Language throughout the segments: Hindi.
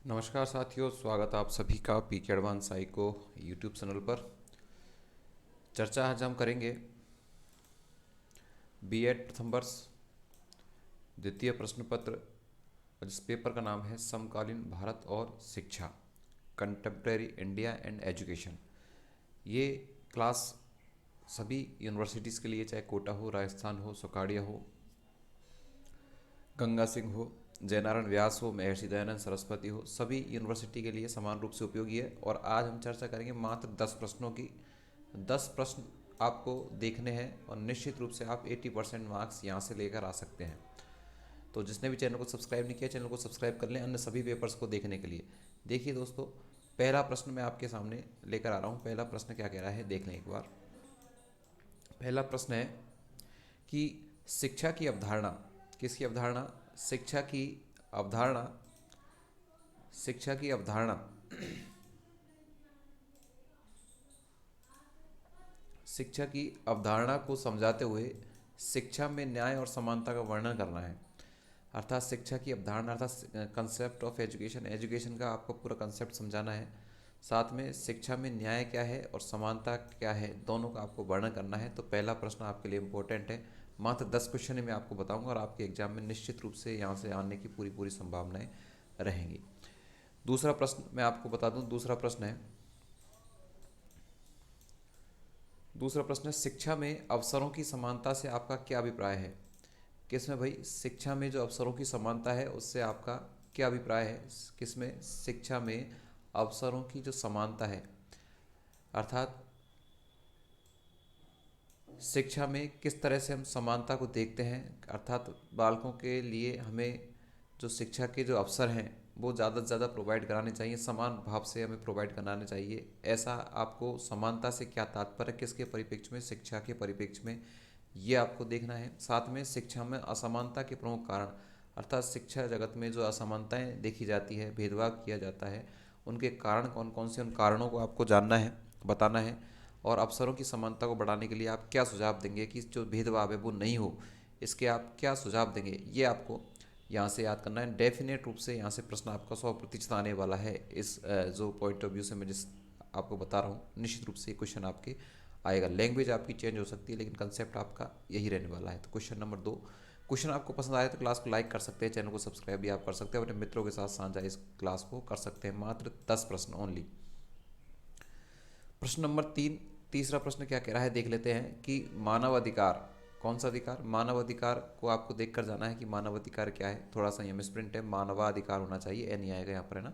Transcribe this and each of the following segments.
नमस्कार साथियों, स्वागत है आप सभी का पीके एडवांस साइको यूट्यूब चैनल पर। चर्चा आज हम करेंगे बीएड प्रथम वर्ष द्वितीय प्रश्न पत्र, जिस पेपर का नाम है समकालीन भारत और शिक्षा, कंटेम्प्रेरी इंडिया एंड एजुकेशन। ये क्लास सभी यूनिवर्सिटीज़ के लिए, चाहे कोटा हो, राजस्थान हो, सुखाड़िया हो, गंगा सिंह हो, जयनारायण व्यास हो, महर्षि दयानंद सरस्वती हो, सभी यूनिवर्सिटी के लिए समान रूप से उपयोगी है। और आज हम चर्चा करेंगे मात्र 10 प्रश्नों की। 10 प्रश्न आपको देखने हैं और निश्चित रूप से आप 80% मार्क्स यहाँ से लेकर आ सकते हैं। तो जिसने भी चैनल को सब्सक्राइब नहीं किया, चैनल को सब्सक्राइब कर लें अन्य सभी पेपर्स को देखने के लिए। देखिए दोस्तों, पहला प्रश्न मैं आपके सामने लेकर आ रहा हूँ। पहला प्रश्न क्या कह रहा है, देख लें एक बार। पहला प्रश्न है कि शिक्षा की अवधारणा, किसकी अवधारणा? शिक्षा की अवधारणा, शिक्षा की अवधारणा, शिक्षा की अवधारणा को समझाते हुए शिक्षा में न्याय और समानता का वर्णन करना है। अर्थात शिक्षा की अवधारणा अर्थात कंसेप्ट ऑफ एजुकेशन, एजुकेशन का आपको पूरा कंसेप्ट समझाना है। साथ में शिक्षा में न्याय क्या है और समानता क्या है, दोनों का आपको वर्णन करना है। तो पहला प्रश्न आपके लिए इम्पोर्टेंट है। मात्र 10 क्वेश्चन ही मैं आपको बताऊंगा और आपके एग्जाम में निश्चित रूप से यहाँ से आने की पूरी पूरी संभावनाएं रहेंगी। दूसरा प्रश्न मैं आपको बता दूं। दूसरा प्रश्न है, शिक्षा में अवसरों की समानता से आपका क्या अभिप्राय है? किसमें भाई? शिक्षा में जो अवसरों की समानता है उससे आपका क्या अभिप्राय है? किसमें? शिक्षा में अवसरों की जो समानता है, अर्थात शिक्षा में किस तरह से हम समानता को देखते हैं। अर्थात बालकों के लिए हमें जो शिक्षा के जो अवसर हैं वो ज़्यादा से ज़्यादा प्रोवाइड कराने चाहिए, समान भाव से हमें प्रोवाइड कराने चाहिए। ऐसा आपको समानता से क्या तात्पर्य, किसके परिप्रेक्ष्य में? शिक्षा के परिप्रेक्ष्य में, ये आपको देखना है। साथ में शिक्षा में असमानता के प्रमुख कारण, अर्थात शिक्षा जगत में जो असमानताएं देखी जाती है, भेदभाव किया जाता है, उनके कारण कौन कौन से, उन कारणों को आपको जानना है, बताना है। और अवसरों की समानता को बढ़ाने के लिए आप क्या सुझाव देंगे कि जो भेदभाव है वो नहीं हो, इसके आप क्या सुझाव देंगे, ये आपको यहाँ से याद करना है। डेफिनेट रूप से यहाँ से प्रश्न आपका 100% आने वाला है। इस जो पॉइंट ऑफ व्यू से मैं जिस आपको बता रहा हूँ, निश्चित रूप से ये क्वेश्चन आपके आएगा। लैंग्वेज आपकी चेंज हो सकती है लेकिन कंसेप्ट आपका यही रहने वाला है। तो क्वेश्चन नंबर 2, क्वेश्चन आपको पसंद आए तो क्लास को लाइक कर सकते हैं, चैनल को सब्सक्राइब भी आप कर सकते हैं, अपने मित्रों के साथ साझा इस क्लास को कर सकते हैं। मात्र 10 प्रश्न ओनली। प्रश्न नंबर 3, तीसरा प्रश्न क्या कह रहा है, देख लेते हैं कि मानव अधिकार, कौन सा अधिकार? मानव अधिकार को आपको देखकर जाना है कि मानव अधिकार क्या है। थोड़ा सा ये मिसप्रिंट है, मानवाधिकार होना चाहिए, ए नहीं आएगा यहाँ पर, है ना।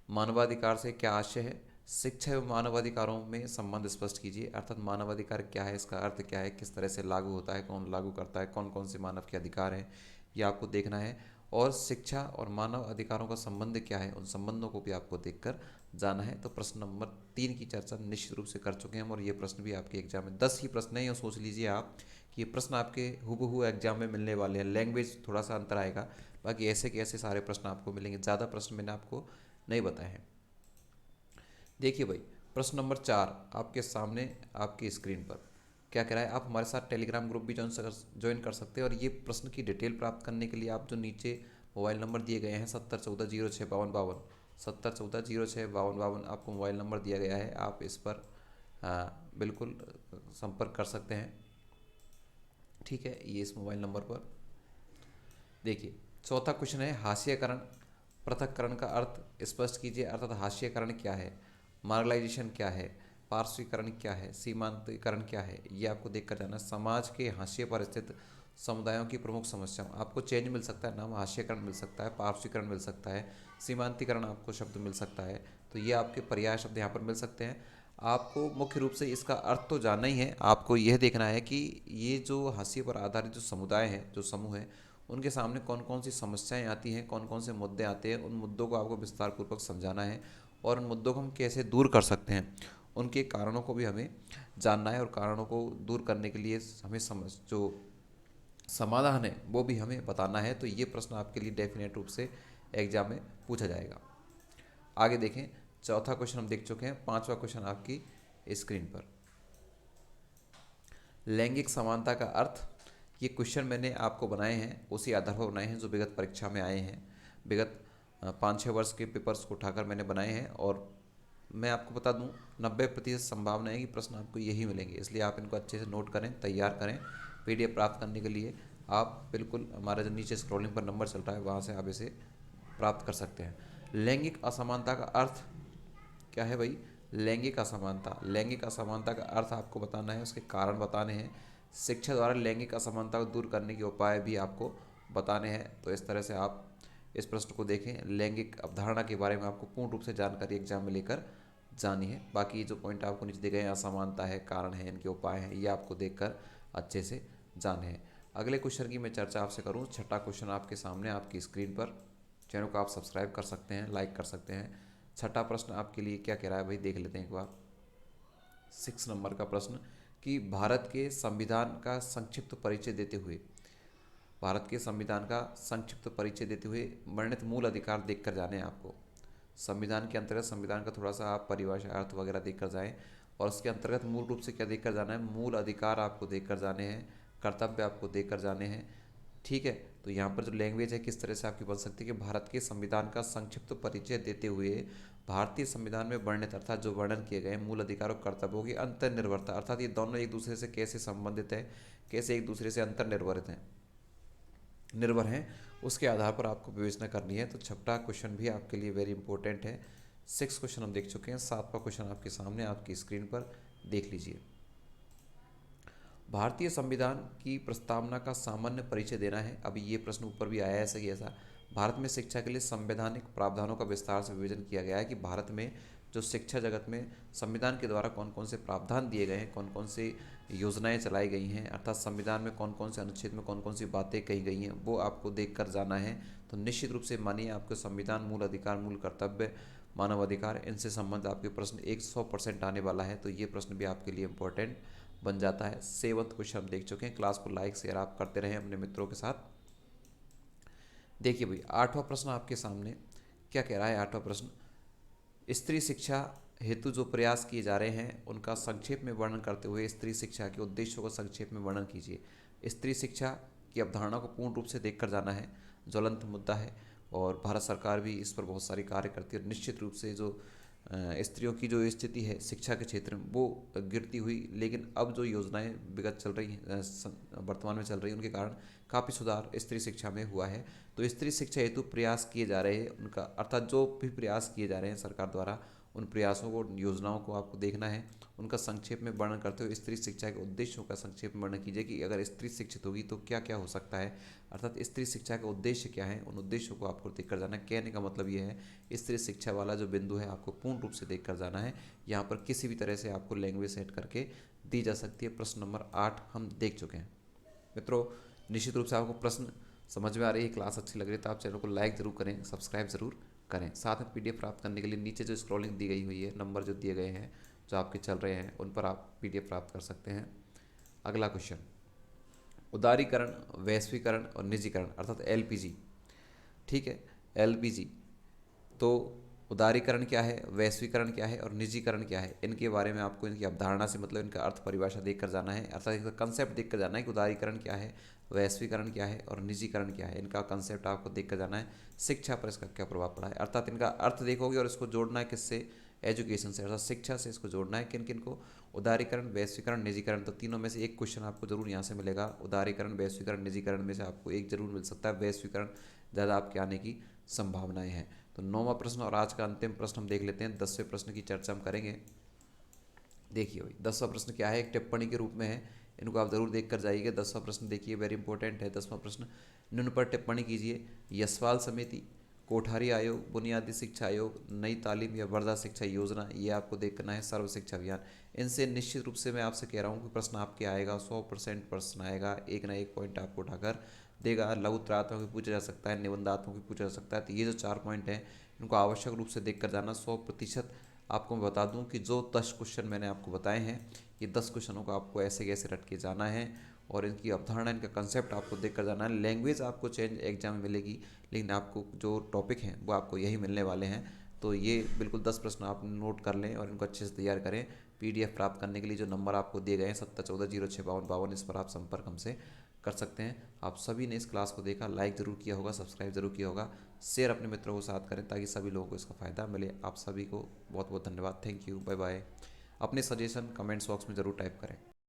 मानवाधिकार से क्या आशय है? शिक्षा एवं मानवाधिकारों में संबंध स्पष्ट कीजिए। अर्थात मानवाधिकार क्या है, इसका अर्थ क्या है, किस तरह से लागू होता है, कौन लागू करता है, कौन कौन से मानव के अधिकार हैं, ये आपको देखना है। और शिक्षा और मानव अधिकारों का संबंध क्या है, उन संबंधों को भी आपको देखकर जाना है। तो प्रश्न नंबर 3 की चर्चा निश्चित रूप से कर चुके हैं हम, और ये प्रश्न भी आपके एग्जाम में 10 ही प्रश्न है, और सोच लीजिए आप कि ये प्रश्न आपके हूबहू एग्जाम में मिलने वाले हैं। लैंग्वेज थोड़ा सा अंतर आएगा, बाकी ऐसे के ऐसे सारे प्रश्न आपको मिलेंगे। ज़्यादा प्रश्न मैंने आपको नहीं बताए हैं। देखिए भाई, प्रश्न नंबर 4 आपके सामने आपकी स्क्रीन पर क्या कह रहा है। आप हमारे साथ टेलीग्राम ग्रुप भी ज्वाइन कर सकते हैं, और ये प्रश्न की डिटेल प्राप्त करने के लिए आप जो नीचे मोबाइल नंबर दिए गए हैं 7014065252, 7014065252 आपको मोबाइल नंबर दिया गया है, आप इस पर बिल्कुल संपर्क कर सकते हैं। ठीक है, ये इस मोबाइल नंबर पर। देखिए, चौथा क्वेश्चन है हास्यकरण पृथक्करण का अर्थ स्पष्ट कीजिए। अर्थात हास्यकरण क्या है, मार्गलाइजेशन क्या है, पार्श्वीकरण क्या है, सीमांतीकरण क्या है, ये आपको देख कर जाना। समाज के हाशिए पर स्थित समुदायों की प्रमुख समस्या, आपको चेंज मिल सकता है, नाम हास्यकरण मिल सकता है, पार्श्वीकरण मिल सकता है, सीमांतीकरण आपको शब्द मिल सकता है। तो ये आपके पर्याय शब्द यहाँ पर मिल सकते हैं। आपको मुख्य रूप से इसका अर्थ तो जानना ही है, आपको यह देखना है कि ये जो हाशिए पर आधारित जो समुदाय हैं, जो समूह हैं, उनके सामने कौन कौन सी समस्याएं आती हैं, कौन कौन से मुद्दे आते हैं, उन मुद्दों को आपको विस्तार पूर्वक समझाना है। और उन मुद्दों को हम कैसे दूर कर सकते हैं, उनके कारणों को भी हमें जानना है, और कारणों को दूर करने के लिए हमें समझ जो समाधान है वो भी हमें बताना है। तो ये प्रश्न आपके लिए डेफिनेट रूप से एग्जाम में पूछा जाएगा। आगे देखें, चौथा क्वेश्चन हम देख चुके हैं, पांचवा क्वेश्चन आपकी स्क्रीन पर। लैंगिक समानता का अर्थ, ये क्वेश्चन मैंने आपको बनाए हैं, उसी आधार पर बनाए हैं जो विगत परीक्षा में आए हैं। विगत 5-6 वर्ष के पेपर्स को उठाकर मैंने बनाए हैं, और मैं आपको बता दूं 90% संभावना है कि प्रश्न आपको यही मिलेंगे, इसलिए आप इनको अच्छे से नोट करें, तैयार करें। पीडीएफ प्राप्त करने के लिए आप बिल्कुल हमारा जो नीचे स्क्रॉलिंग पर नंबर चल रहा है वहाँ से आप इसे प्राप्त कर सकते हैं। लैंगिक असमानता का अर्थ क्या है भाई? लैंगिक असमानता, लैंगिक असमानता का अर्थ आपको बताना है, उसके कारण बताने हैं। शिक्षा द्वारा लैंगिक असमानता को दूर करने के उपाय भी आपको बताने हैं। तो इस तरह से आप इस प्रश्न को देखें। लैंगिक अवधारणा के बारे में आपको पूर्ण रूप से जानकारी एग्जाम में लेकर जानी है। बाकी जो पॉइंट आपको नीचे दिए गए हैं, असमानता है, कारण है, इनके उपाय हैं, ये आपको देखकर अच्छे से जाने हैं। अगले क्वेश्चन की मैं चर्चा आपसे करूँ। छठा क्वेश्चन आपके सामने आपकी स्क्रीन पर। चैनल को आप सब्सक्राइब कर सकते हैं, लाइक कर सकते हैं। छठा प्रश्न आपके लिए क्या कह रहा है भाई, देख लेते हैं एक बार। 6 नंबर का प्रश्न कि भारत के संविधान का संक्षिप्त परिचय देते हुए, भारत के संविधान का संक्षिप्त परिचय देते हुए वर्णित मूल अधिकार देखकर जाने हैं आपको। संविधान के अंतर्गत संविधान का थोड़ा सा आप परिभाषा अर्थ वगैरह देखकर जाएं, और उसके अंतर्गत मूल रूप से क्या देखकर जाना है, मूल अधिकार आपको देखकर जाने हैं, कर्तव्य आपको देखकर जाने हैं। ठीक है, तो यहाँ पर जो लैंग्वेज है किस तरह से आपकी बन सकती है कि भारत के संविधान का संक्षिप्त परिचय देते हुए भारतीय संविधान में वर्णित अर्थात जो वर्णन किए गए मूल अधिकार और कर्तव्यों की अंतर्निर्भरता, अर्थात ये दोनों एक दूसरे से कैसे संबंधित है, कैसे एक दूसरे से अंतर्निर्भरित हैं, निर्भर हैं, उसके आधार पर आपको विवेचना करनी है। तो छठा क्वेश्चन भी आपके लिए वेरी इंपॉर्टेंट है। 6 क्वेश्चन हम देख चुके हैं, 7वां क्वेश्चन आपके सामने आपकी स्क्रीन पर देख लीजिए। भारतीय संविधान की प्रस्तावना का सामान्य परिचय देना है। अभी ये प्रश्न ऊपर भी आया है ऐसा कि ऐसा भारत में शिक्षा के लिए संवैधानिक प्रावधानों का विस्तार से विवेचन किया गया है कि भारत में जो शिक्षा जगत में संविधान के द्वारा कौन कौन से प्रावधान दिए गए हैं, कौन कौन से योजनाएं चलाई गई हैं, अर्थात संविधान में कौन कौन से अनुच्छेद में कौन कौन सी बातें कही गई हैं, वो आपको देख कर जाना है। तो निश्चित रूप से मानिए आपको संविधान, मूल अधिकार, मूल कर्तव्य, मानव अधिकार, इनसे संबंध आपके प्रश्न 100% आने वाला है। तो ये प्रश्न भी आपके लिए इंपॉर्टेंट बन जाता है। 7वां क्वेश्चन हम देख चुके हैं। क्लास को लाइक शेयर आप करते रहें अपने मित्रों के साथ। देखिए भाई 8वां प्रश्न आपके सामने क्या कह रहा है। 8वां प्रश्न, स्त्री शिक्षा हेतु जो प्रयास किए जा रहे हैं उनका संक्षेप में वर्णन करते हुए स्त्री शिक्षा के उद्देश्यों को संक्षेप में वर्णन कीजिए। स्त्री शिक्षा की अवधारणा को पूर्ण रूप से देखकर जाना है, ज्वलंत मुद्दा है, और भारत सरकार भी इस पर बहुत सारी कार्य करती है। निश्चित रूप से जो स्त्रियों की जो स्थिति है शिक्षा के क्षेत्र में वो गिरती हुई, लेकिन अब जो योजनाएं विगत चल रही हैं, वर्तमान में चल रही हैं, उनके कारण काफ़ी सुधार स्त्री शिक्षा में हुआ है। तो स्त्री शिक्षा हेतु प्रयास किए जा रहे हैं उनका, अर्थात जो भी प्रयास किए जा रहे हैं सरकार द्वारा, उन प्रयासों को, योजनाओं को आपको देखना है, उनका संक्षेप में वर्णन करते हुए स्त्री शिक्षा के उद्देश्यों का संक्षेप में वर्णन कीजिए कि अगर स्त्री शिक्षित होगी तो क्या क्या हो सकता है, अर्थात स्त्री शिक्षा का उद्देश्य क्या है, उन उद्देश्यों को आपको देख कर जाना है। कहने का मतलब ये है स्त्री शिक्षा वाला जो बिंदु है आपको पूर्ण रूप से देख कर जाना है। यहाँ पर किसी भी तरह से आपको लैंग्वेज सेट करके दी जा सकती है। प्रश्न नंबर 8 हम देख चुके हैं। मित्रों निश्चित रूप से आपको प्रश्न समझ में आ रही है, क्लास अच्छी लग रही है तो आप चैनल को लाइक ज़रूर करें, सब्सक्राइब ज़रूर करें। साथ में पीडीएफ प्राप्त करने के लिए नीचे जो स्क्रॉलिंग दी गई हुई है, नंबर जो दिए गए हैं जो आपके चल रहे हैं, उन पर आप पीडीएफ प्राप्त कर सकते हैं। अगला क्वेश्चन, उदारीकरण, वैश्वीकरण और निजीकरण अर्थात एलपीजी। ठीक है, एलपीजी। तो उदारीकरण क्या है, वैश्वीकरण क्या है और निजीकरण क्या है, इनके बारे में आपको इनकी अवधारणा से मतलब इनका अर्थ परिभाषा देख कर जाना है, अर्थात इनका कंसेप्ट देख कर जाना है कि उदारीकरण क्या है, वैश्वीकरण क्या है और निजीकरण क्या है, इनका कंसेप्ट आपको देख कर जाना है। शिक्षा पर इसका क्या प्रभाव पड़ा है, अर्थात इनका अर्थ देखोगे और इसको जोड़ना है किससे, एजुकेशन से, अर्थात शिक्षा से इसको जोड़ना है। किन किन को, उदारीकरण, वैश्वीकरण, निजीकरण। तो तीनों में से एक क्वेश्चन आपको जरूर यहाँ से मिलेगा। उदारीकरण, वैश्वीकरण, निजीकरण में से आपको एक जरूर मिल सकता है। वैश्वीकरण ज़्यादा आपके आने की संभावनाएं हैं। तो 9वां प्रश्न और आज का अंतिम प्रश्न हम देख लेते हैं। 10वें प्रश्न की चर्चा हम करेंगे। देखिए भाई 10वां प्रश्न क्या है, एक टिप्पणी के रूप में है, इनको आप जरूर देख कर जाइएगा। 10वां प्रश्न देखिए वेरी इंपॉर्टेंट है। 10वां प्रश्न, निम्न पर टिप्पणी कीजिए। यशपाल समिति, कोठारी आयोग, बुनियादी शिक्षा आयोग, नई तालीम या वर्धा शिक्षा योजना, ये आपको देखना है। सर्व शिक्षा अभियान, इनसे निश्चित रूप से मैं आपसे कह रहा हूँ कि प्रश्न आपके आएगा, 100% प्रश्न आएगा, एक ना एक पॉइंट आपको उठाकर देगा। लघुत्रात्मक भी पूछा जा सकता है, निबंधात्मक भी पूछा जा सकता है। तो ये जो 4 पॉइंट हैं इनको आवश्यक रूप से देख कर जाना। 100% आपको मैं बता दूं कि जो 10 क्वेश्चन मैंने आपको बताए हैं, ये 10 क्वेश्चनों को आपको ऐसे कैसे रट के जाना है, और इनकी अवधारणा, इनका कंसेप्ट आपको देख कर जाना है। लैंग्वेज आपको चेंज एग्जाम में मिलेगी, लेकिन आपको जो टॉपिक हैं वो आपको यही मिलने वाले हैं। तो ये बिल्कुल 10 प्रश्न आप नोट कर लें और इनको अच्छे से तैयार करें। पीडीएफ प्राप्त करने के लिए जो नंबर आपको दिए गए हैं 7714065252, इस पर आप संपर्क हमसे कर सकते हैं। आप सभी ने इस क्लास को देखा, लाइक ज़रूर किया होगा, सब्सक्राइब ज़रूर किया होगा। शेयर अपने मित्रों के साथ करें ताकि सभी लोगों को इसका फ़ायदा मिले। आप सभी को बहुत बहुत धन्यवाद। Thank you, bye bye. अपने सजेशन कमेंट्स बॉक्स में ज़रूर टाइप करें।